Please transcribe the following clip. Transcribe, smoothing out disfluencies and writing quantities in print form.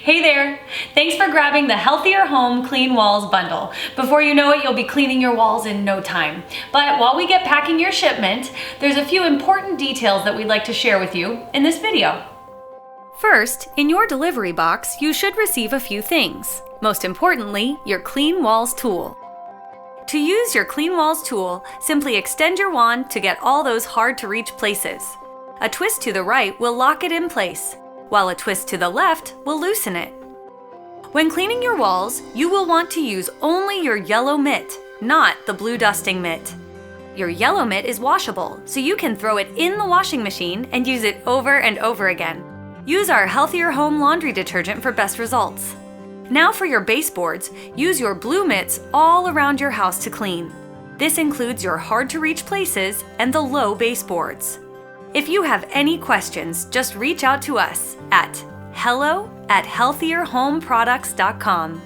Hey there! Thanks for grabbing the Healthier Home Clean Walls Bundle. Before you know it, you'll be cleaning your walls in no time. But while we get packing your shipment, there's a few important details that we'd like to share with you in this video. First, in your delivery box, you should receive a few things. Most importantly, your Clean Walls tool. To use your Clean Walls tool, simply extend your wand to get all those hard-to-reach places. A twist to the right will lock it in place, while a twist to the left will loosen it. When cleaning your walls, you will want to use only your yellow mitt, not the blue dusting mitt. Your yellow mitt is washable, so you can throw it in the washing machine and use it over and over again. Use our Healthier Home laundry detergent for best results. Now for your baseboards, use your blue mitts all around your house to clean. This includes your hard-to-reach places and the low baseboards. If you have any questions, just reach out to us at hello@healthierhomeproducts.com.